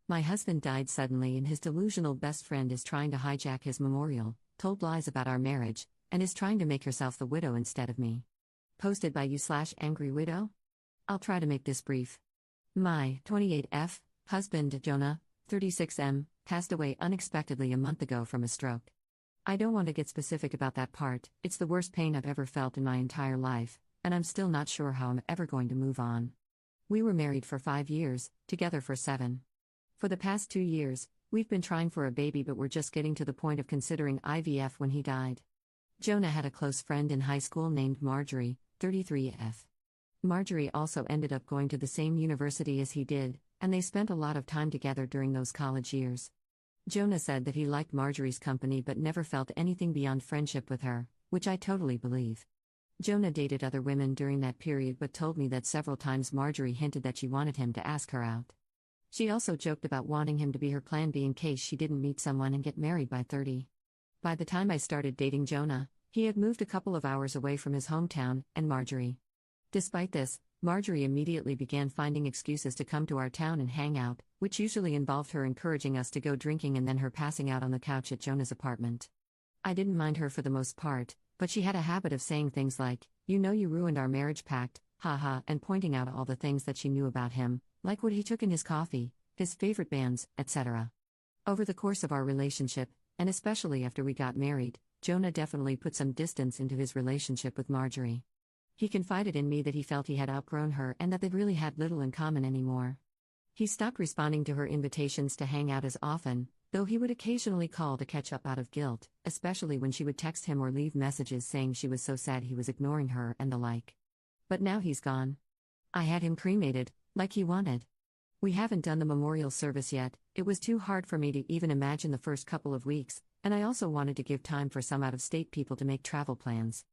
My husband died suddenly, and his delusional best friend is trying to hijack his memorial, told lies about our marriage, and is trying to make herself the widow instead of me. Posted by you/angry widow? I'll try to make this brief. My 28F husband, Jonah, 36M, passed away unexpectedly a month ago from a stroke. I don't want to get specific about that part, it's the worst pain I've ever felt in my entire life, and I'm still not sure how I'm ever going to move on. We were married for 5 years, together for 7. For the past 2 years, we've been trying for a baby, but we're just getting to the point of considering IVF when he died. Jonah had a close friend in high school named Marjorie, 33F. Marjorie also ended up going to the same university as he did, and they spent a lot of time together during those college years. Jonah said that he liked Marjorie's company but never felt anything beyond friendship with her, which I totally believe. Jonah dated other women during that period but told me that several times Marjorie hinted that she wanted him to ask her out. She also joked about wanting him to be her plan B in case she didn't meet someone and get married by 30. By the time I started dating Jonah, he had moved a couple of hours away from his hometown, and Marjorie. Despite this, Marjorie immediately began finding excuses to come to our town and hang out, which usually involved her encouraging us to go drinking and then her passing out on the couch at Jonah's apartment. I didn't mind her for the most part, but she had a habit of saying things like, "You know you ruined our marriage pact, haha," and pointing out all the things that she knew about him, like what he took in his coffee, his favorite bands, etc. Over the course of our relationship, and especially after we got married, Jonah definitely put some distance into his relationship with Marjorie. He confided in me that he felt he had outgrown her and that they really had little in common anymore. He stopped responding to her invitations to hang out as often, though he would occasionally call to catch up out of guilt, especially when she would text him or leave messages saying she was so sad he was ignoring her and the like. But now he's gone. I had him cremated, like he wanted. We haven't done the memorial service yet. It was too hard for me to even imagine the first couple of weeks, and I also wanted to give time for some out-of-state people to make travel plans.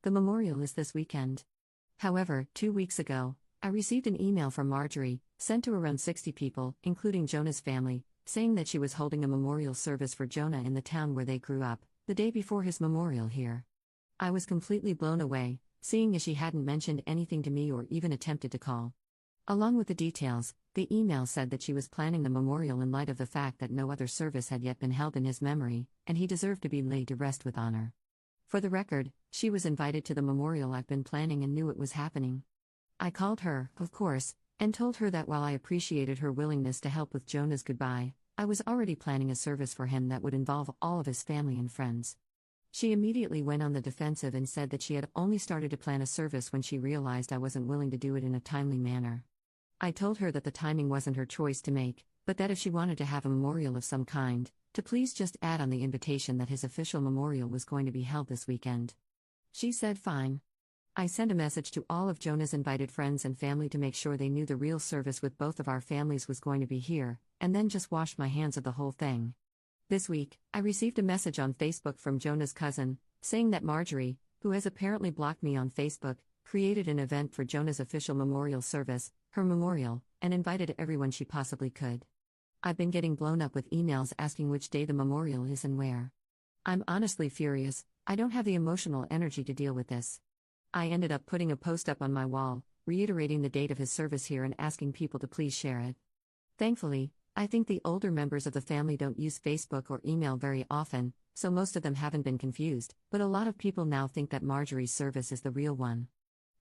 The memorial is this weekend. However, 2 weeks ago, I received an email from Marjorie, sent to around 60 people, including Jonah's family, saying that she was holding a memorial service for Jonah in the town where they grew up, the day before his memorial here. I was completely blown away, seeing as she hadn't mentioned anything to me or even attempted to call. Along with the details, the email said that she was planning the memorial in light of the fact that no other service had yet been held in his memory, and he deserved to be laid to rest with honor. For the record, she was invited to the memorial I've been planning and knew it was happening. I called her, of course, and told her that while I appreciated her willingness to help with Jonah's goodbye, I was already planning a service for him that would involve all of his family and friends. She immediately went on the defensive and said that she had only started to plan a service when she realized I wasn't willing to do it in a timely manner. I told her that the timing wasn't her choice to make, but that if she wanted to have a memorial of some kind, to please just add on the invitation that his official memorial was going to be held this weekend. She said fine. I sent a message to all of Jonah's invited friends and family to make sure they knew the real service with both of our families was going to be here, and then just washed my hands of the whole thing. This week, I received a message on Facebook from Jonah's cousin, saying that Marjorie, who has apparently blocked me on Facebook, created an event for Jonah's official memorial service, her memorial, and invited everyone she possibly could. I've been getting blown up with emails asking which day the memorial is and where. I'm honestly furious. I don't have the emotional energy to deal with this. I ended up putting a post up on my wall, reiterating the date of his service here and asking people to please share it. Thankfully, I think the older members of the family don't use Facebook or email very often, so most of them haven't been confused, but a lot of people now think that Marjorie's service is the real one.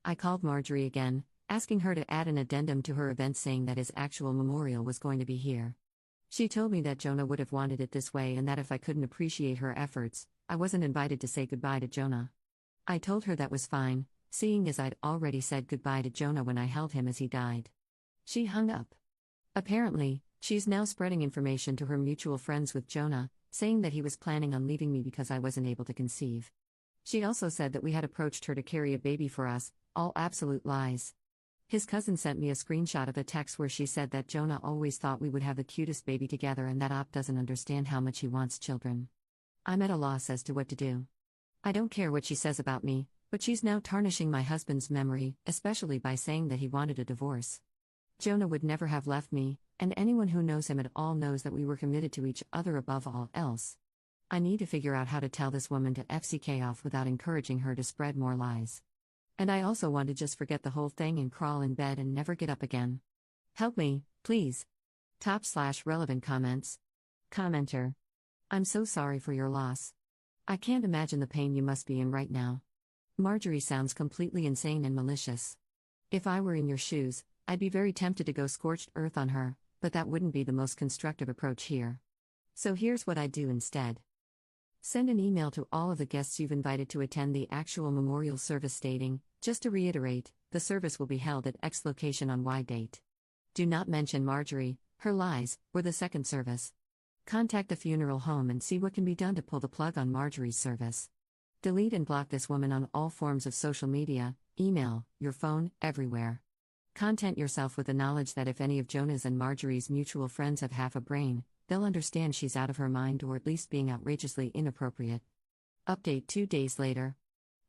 I called Marjorie again, asking her to add an addendum to her event saying that his actual memorial was going to be here. She told me that Jonah would have wanted it this way and that if I couldn't appreciate her efforts, I wasn't invited to say goodbye to Jonah. I told her that was fine, seeing as I'd already said goodbye to Jonah when I held him as he died. She hung up. Apparently, she's now spreading information to her mutual friends with Jonah, saying that he was planning on leaving me because I wasn't able to conceive. She also said that we had approached her to carry a baby for us, all absolute lies. His cousin sent me a screenshot of a text where she said that Jonah always thought we would have the cutest baby together and that Op doesn't understand how much he wants children. I'm at a loss as to what to do. I don't care what she says about me, but she's now tarnishing my husband's memory, especially by saying that he wanted a divorce. Jonah would never have left me, and anyone who knows him at all knows that we were committed to each other above all else. I need to figure out how to tell this woman to FCK off without encouraging her to spread more lies. And I also want to just forget the whole thing and crawl in bed and never get up again. Help me, please. Top/relevant comments. Commenter. I'm so sorry for your loss. I can't imagine the pain you must be in right now. Marjorie sounds completely insane and malicious. If I were in your shoes, I'd be very tempted to go scorched earth on her, but that wouldn't be the most constructive approach here. So here's what I'd do instead. Send an email to all of the guests you've invited to attend the actual memorial service stating, just to reiterate, the service will be held at X location on Y date. Do not mention Marjorie, her lies, or the second service. Contact the funeral home and see what can be done to pull the plug on Marjorie's service. Delete and block this woman on all forms of social media, email, your phone, everywhere. Content yourself with the knowledge that if any of Jonah's and Marjorie's mutual friends have half a brain, they'll understand she's out of her mind or at least being outrageously inappropriate. Update 2 days later.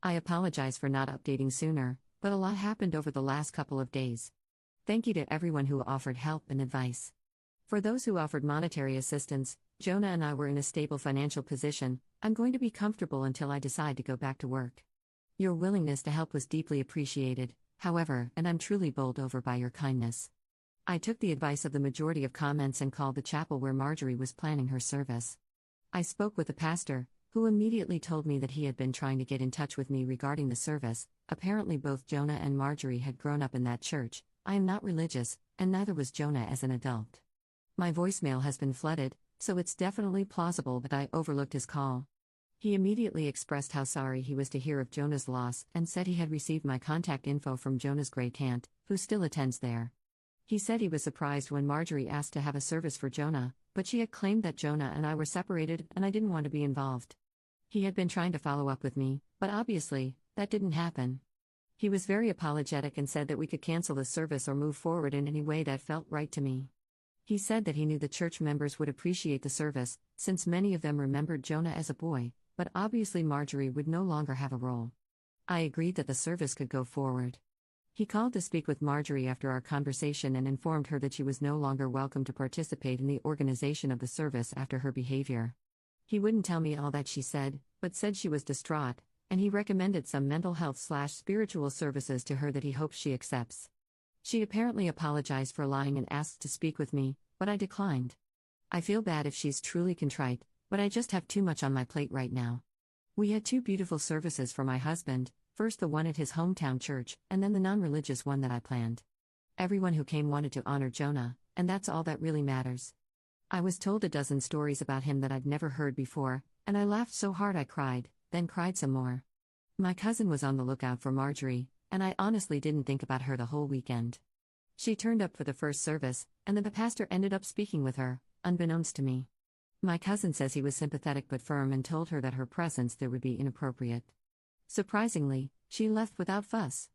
I apologize for not updating sooner, but a lot happened over the last couple of days. Thank you to everyone who offered help and advice. For those who offered monetary assistance, Jonah and I were in a stable financial position. I'm going to be comfortable until I decide to go back to work. Your willingness to help was deeply appreciated, however, and I'm truly bowled over by your kindness. I took the advice of the majority of comments and called the chapel where Marjorie was planning her service. I spoke with the pastor, who immediately told me that he had been trying to get in touch with me regarding the service. Apparently both Jonah and Marjorie had grown up in that church. I am not religious, and neither was Jonah as an adult. My voicemail has been flooded, so it's definitely plausible that I overlooked his call. He immediately expressed how sorry he was to hear of Jonah's loss and said he had received my contact info from Jonah's great aunt, who still attends there. He said he was surprised when Marjorie asked to have a service for Jonah, but she had claimed that Jonah and I were separated and I didn't want to be involved. He had been trying to follow up with me, but obviously, that didn't happen. He was very apologetic and said that we could cancel the service or move forward in any way that felt right to me. He said that he knew the church members would appreciate the service, since many of them remembered Jonah as a boy, but obviously Marjorie would no longer have a role. I agreed that the service could go forward. He called to speak with Marjorie after our conversation and informed her that she was no longer welcome to participate in the organization of the service after her behavior. He wouldn't tell me all that she said, but said she was distraught, and he recommended some mental health/spiritual services to her that he hopes she accepts. She apparently apologized for lying and asked to speak with me, but I declined. I feel bad if she's truly contrite, but I just have too much on my plate right now. We had 2 beautiful services for my husband, first the one at his hometown church, and then the non-religious one that I planned. Everyone who came wanted to honor Jonah, and that's all that really matters. I was told a dozen stories about him that I'd never heard before, and I laughed so hard I cried, then cried some more. My cousin was on the lookout for Marjorie, and I honestly didn't think about her the whole weekend. She turned up for the first service, and then the pastor ended up speaking with her, unbeknownst to me. My cousin says he was sympathetic but firm and told her that her presence there would be inappropriate. Surprisingly, she left without fuss.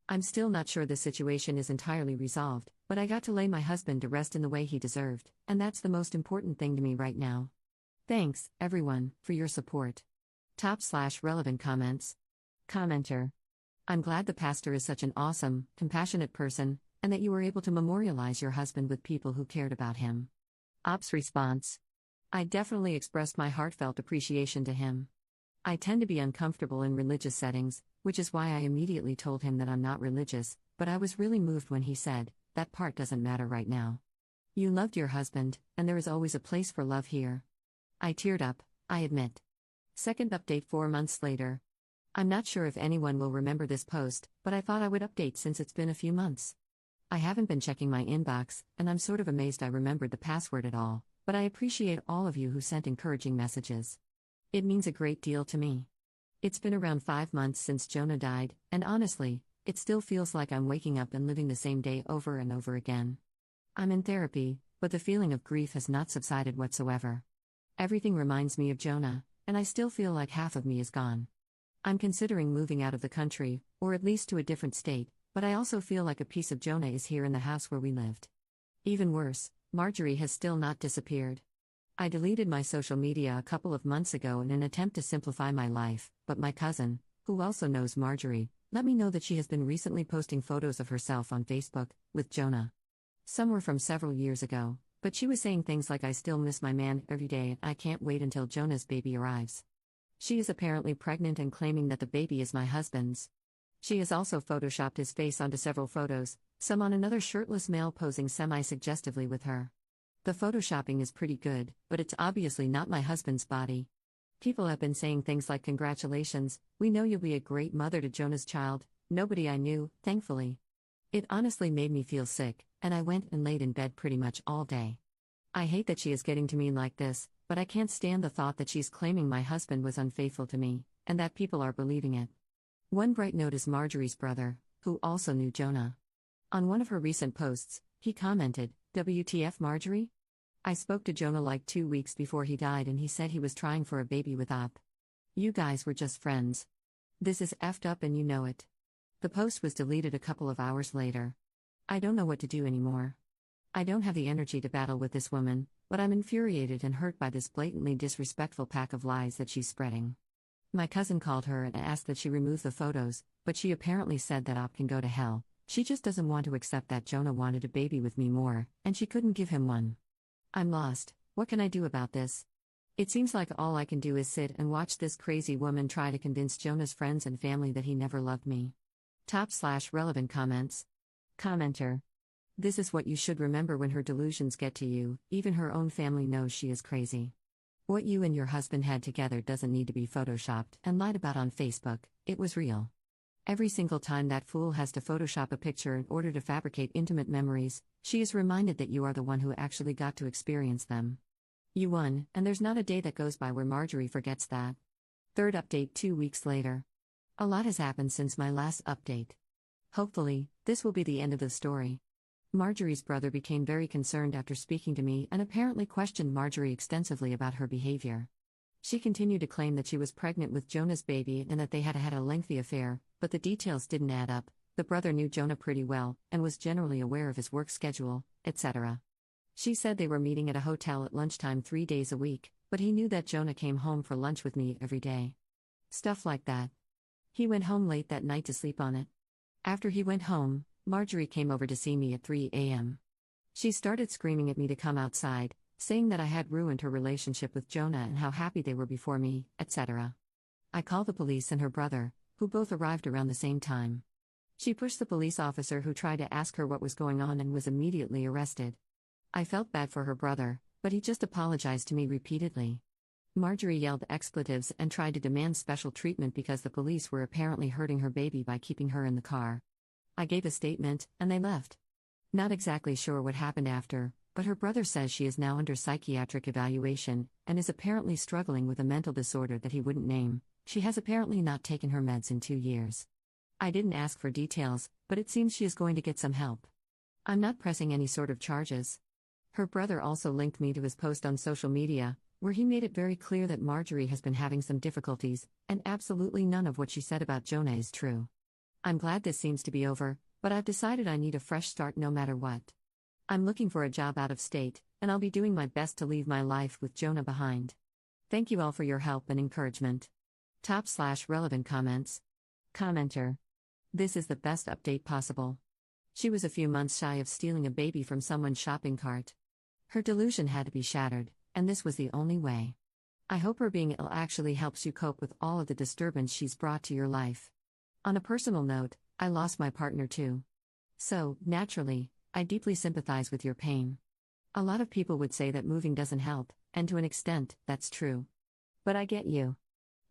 I'm still not sure the situation is entirely resolved, but I got to lay my husband to rest in the way he deserved, and that's the most important thing to me right now. Thanks, everyone, for your support. Top/relevant comments. Commenter. I'm glad the pastor is such an awesome, compassionate person, and that you were able to memorialize your husband with people who cared about him. Ops response. I definitely expressed my heartfelt appreciation to him. I tend to be uncomfortable in religious settings, which is why I immediately told him that I'm not religious, but I was really moved when he said, "That part doesn't matter right now. You loved your husband, and there is always a place for love here." I teared up, I admit. Second update 4 months later. I'm not sure if anyone will remember this post, but I thought I would update since it's been a few months. I haven't been checking my inbox, and I'm sort of amazed I remembered the password at all, but I appreciate all of you who sent encouraging messages. It means a great deal to me. It's been around 5 months since Jonah died, and honestly, it still feels like I'm waking up and living the same day over and over again. I'm in therapy, but the feeling of grief has not subsided whatsoever. Everything reminds me of Jonah, and I still feel like half of me is gone. I'm considering moving out of the country, or at least to a different state, but I also feel like a piece of Jonah is here in the house where we lived. Even worse, Marjorie has still not disappeared. I deleted my social media a couple of months ago in an attempt to simplify my life, but my cousin, who also knows Marjorie, let me know that she has been recently posting photos of herself on Facebook, with Jonah. Some were from several years ago, but she was saying things like "I still miss my man every day and I can't wait until Jonah's baby arrives." She is apparently pregnant and claiming that the baby is my husband's. She has also photoshopped his face onto several photos, some on another shirtless male posing semi-suggestively with her. The photoshopping is pretty good, but it's obviously not my husband's body. People have been saying things like, "Congratulations, we know you'll be a great mother to Jonah's child." Nobody I knew, thankfully. It honestly made me feel sick, and I went and laid in bed pretty much all day. I hate that she is getting to me like this, but I can't stand the thought that she's claiming my husband was unfaithful to me, and that people are believing it. One bright note is Marjorie's brother, who also knew Jonah. On one of her recent posts, he commented, "WTF Marjorie? I spoke to Jonah like 2 weeks before he died and he said he was trying for a baby with Op. You guys were just friends. This is effed up and you know it." The post was deleted a couple of hours later. I don't know what to do anymore. I don't have the energy to battle with this woman, but I'm infuriated and hurt by this blatantly disrespectful pack of lies that she's spreading. My cousin called her and asked that she remove the photos, but she apparently said that Op can go to hell. She just doesn't want to accept that Jonah wanted a baby with me more, and she couldn't give him one. I'm lost. What can I do about this? It seems like all I can do is sit and watch this crazy woman try to convince Jonah's friends and family that he never loved me. Top/relevant comments. Commenter. This is what you should remember when her delusions get to you, even her own family knows she is crazy. What you and your husband had together doesn't need to be photoshopped and lied about on Facebook, it was real. Every single time that fool has to Photoshop a picture in order to fabricate intimate memories, she is reminded that you are the one who actually got to experience them. You won, and there's not a day that goes by where Marjorie forgets that. Third update 2 weeks later. A lot has happened since my last update. Hopefully, this will be the end of the story. Marjorie's brother became very concerned after speaking to me and apparently questioned Marjorie extensively about her behavior. She continued to claim that she was pregnant with Jonah's baby and that they had had a lengthy affair, but the details didn't add up. The brother knew Jonah pretty well and was generally aware of his work schedule, etc. She said they were meeting at a hotel at lunchtime 3 days a week, but he knew that Jonah came home for lunch with me every day. Stuff like that. He went home late that night to sleep on it. After he went home, Marjorie came over to see me at 3 a.m. She started screaming at me to come outside, saying that I had ruined her relationship with Jonah and how happy they were before me, etc. I called the police and her brother, who both arrived around the same time. She pushed the police officer who tried to ask her what was going on and was immediately arrested. I felt bad for her brother, but he just apologized to me repeatedly. Marjorie yelled expletives and tried to demand special treatment because the police were apparently hurting her baby by keeping her in the car. I gave a statement, and they left. Not exactly sure what happened after, but her brother says she is now under psychiatric evaluation, and is apparently struggling with a mental disorder that he wouldn't name. She has apparently not taken her meds in 2 years. I didn't ask for details, but it seems she is going to get some help. I'm not pressing any sort of charges. Her brother also linked me to his post on social media, where he made it very clear that Marjorie has been having some difficulties, and absolutely none of what she said about Jonah is true. I'm glad this seems to be over, but I've decided I need a fresh start no matter what. I'm looking for a job out of state, and I'll be doing my best to leave my life with Jonah behind. Thank you all for your help and encouragement. Top/relevant comments. Commenter. This is the best update possible. She was a few months shy of stealing a baby from someone's shopping cart. Her delusion had to be shattered, and this was the only way. I hope her being ill actually helps you cope with all of the disturbance she's brought to your life. On a personal note, I lost my partner too. So, naturally, I deeply sympathize with your pain. A lot of people would say that moving doesn't help, and to an extent, that's true. But I get you.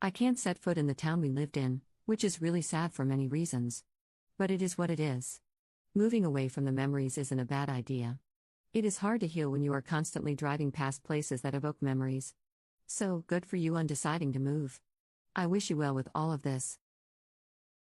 I can't set foot in the town we lived in, which is really sad for many reasons. But it is what it is. Moving away from the memories isn't a bad idea. It is hard to heal when you are constantly driving past places that evoke memories. So, good for you on deciding to move. I wish you well with all of this.